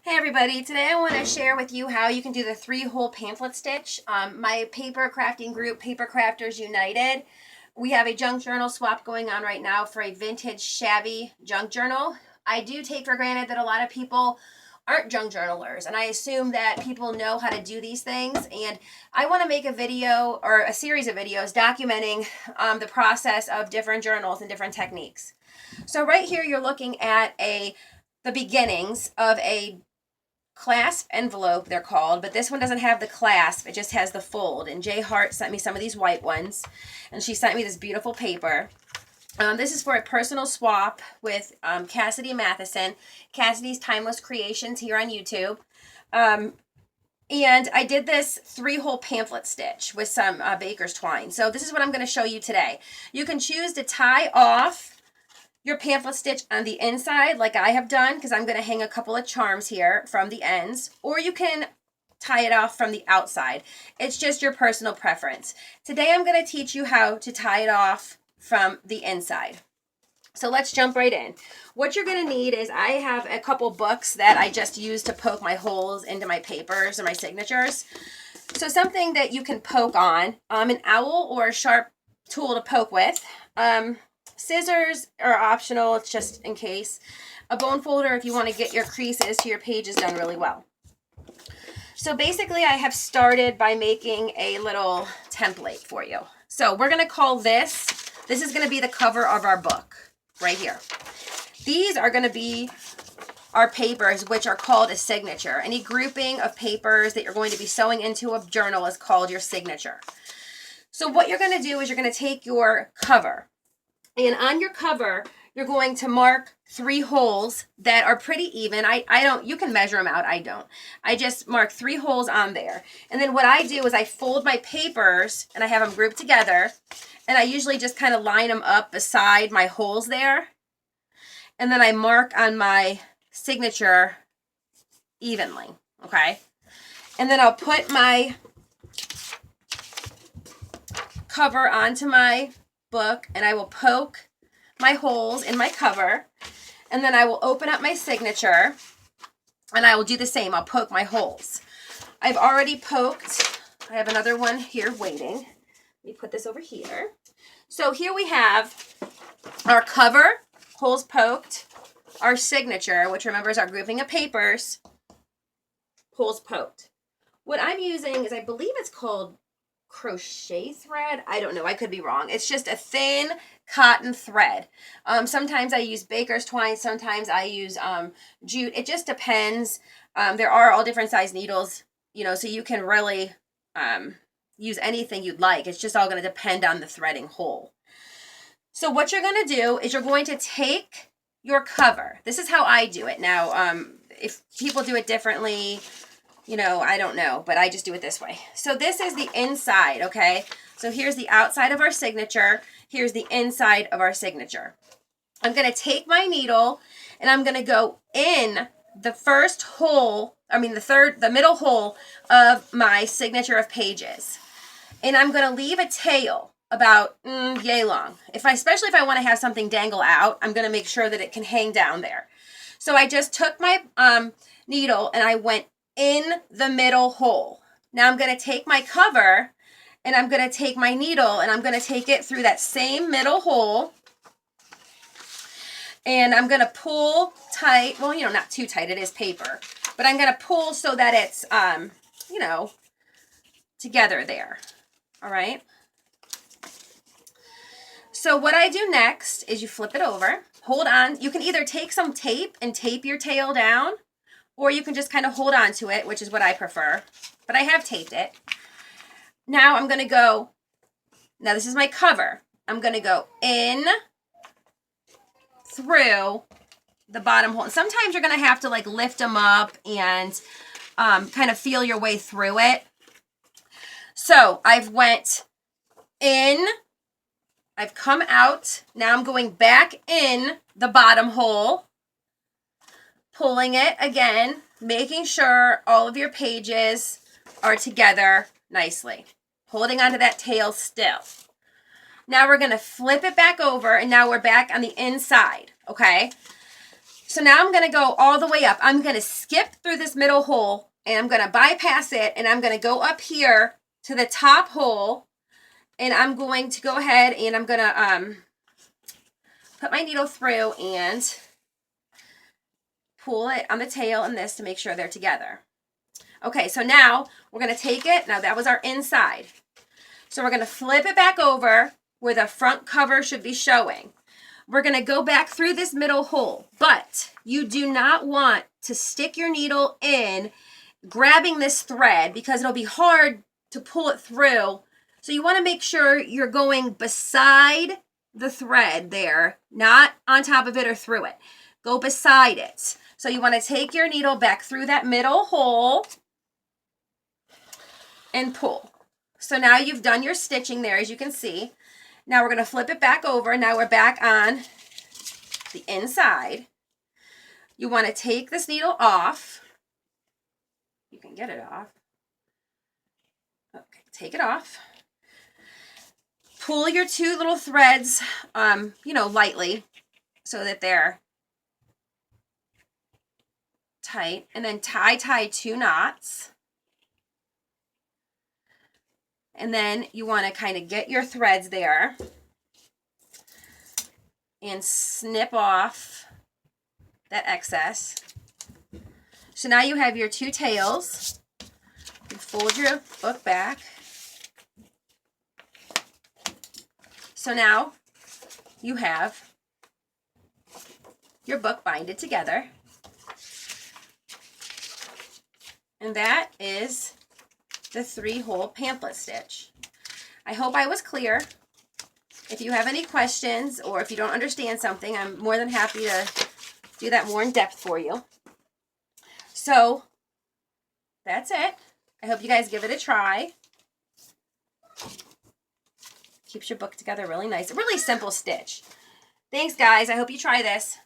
Hey everybody, today I want to share with you how you can do the 3-hole pamphlet stitch. My paper crafting group, Paper Crafters United, we have a junk journal swap going on right now for a vintage shabby junk journal. I do take for granted that a lot of people aren't junk journalers, and I assume that people know how to do these things, and I want to make a video or a series of videos documenting the process of different journals and different techniques. So right here you're looking at the beginnings of a clasp envelope, they're called, but this one doesn't have the clasp, it just has the fold. And Jay Hart sent me some of these white ones, and she sent me this beautiful paper. This is for a personal swap with Cassidy Matheson, Cassidy's Timeless Creations here on YouTube. And I did this 3-hole pamphlet stitch with some baker's twine. So this is what I'm going to show you today. You can choose to tie off your pamphlet stitch on the inside like I have done, because I'm going to hang a couple of charms here from the ends, or you can tie it off from the outside. It's just your personal preference. Today I'm going to teach you how to tie it off from the inside. So let's jump right in. What you're going to need is, I have a couple books that I just use to poke my holes into my papers or my signatures. So something that you can poke on, an owl or a sharp tool to poke with. Scissors are optional, it's just in case. A bone folder if you want to get your creases to your pages done really well. So basically I have started by making a little template for you. So we're going to call this is going to be the cover of our book right here. These are going to be our papers, which are called a signature. Any grouping of papers that you're going to be sewing into a journal is called your signature. So what you're going to do is you're going to take your cover, and on your cover, you're going to mark 3 holes that are pretty even. You can measure them out, I don't. I just mark 3 holes on there. And then what I do is I fold my papers and I have them grouped together. And I usually just kind of line them up beside my holes there. And then I mark on my signature evenly, okay? And then I'll put my cover onto my book, and I will poke my holes in my cover, and then I will open up my signature, and I will do the same. I'll poke my holes. I've already poked. I have another one here waiting. Let me put this over here. So here we have our cover, holes poked, our signature, which remember is our grouping of papers, holes poked. What I'm using is, I believe it's called crochet thread. I don't know. I could be wrong. It's just a thin cotton thread. Sometimes I use baker's twine. Sometimes I use jute. It just depends. There are all different size needles, so you can really use anything you'd like. It's just all going to depend on the threading hole. So what you're going to do is you're going to take your cover. This is how I do it. Now, if people do it differently, I don't know, but I just do it this way. So this is the inside, okay? So here's the outside of our signature. Here's the inside of our signature. I'm going to take my needle and I'm going to go in the first hole, the middle hole of my signature of pages. And I'm going to leave a tail about yay long. Especially if I want to have something dangle out, I'm going to make sure that it can hang down there. So I just took my needle and I went in the middle hole. Now I'm going to take my cover and I'm going to take my needle and I'm going to take it through that same middle hole, and I'm going to pull tight. Well, not too tight, it is paper, but I'm going to pull so that it's together there. All right. So what I do next is you flip it over, hold on. You can either take some tape and tape your tail down, or you can just kind of hold on to it, which is what I prefer. But I have taped it. Now I'm going to go, now this is my cover. I'm going to go in through the bottom hole. And sometimes you're going to have to lift them up and kind of feel your way through it. So I've went in, I've come out. Now I'm going back in the bottom hole, pulling it again, making sure all of your pages are together nicely, holding onto that tail still. Now we're going to flip it back over, and now we're back on the inside, okay? So now I'm going to go all the way up. I'm going to skip through this middle hole and I'm going to bypass it and I'm going to go up here to the top hole and I'm going to go ahead and I'm going to put my needle through and pull it on the tail and this to make sure they're together. Okay, so now we're going to take it. Now that was our inside. So we're going to flip it back over where the front cover should be showing. We're going to go back through this middle hole, but you do not want to stick your needle in grabbing this thread because it'll be hard to pull it through. So you want to make sure you're going beside the thread there, not on top of it or through it. Go beside it. So you want to take your needle back through that middle hole and pull. So now you've done your stitching there, as you can see. Now we're going to flip it back over. Now we're back on the inside. You want to take this needle off. You can get it off. Okay, take it off. Pull your two little threads, lightly so that they're tight, and then tie 2 knots. And then you want to kind of get your threads there and snip off that excess. So now you have your 2 tails. You fold your book back. So now you have your book binded together. And that is the 3-hole pamphlet stitch. I hope I was clear. If you have any questions or if you don't understand something, I'm more than happy to do that more in depth for you. So that's it. I hope you guys give it a try. Keeps your book together really nice. A really simple stitch. Thanks, guys. I hope you try this.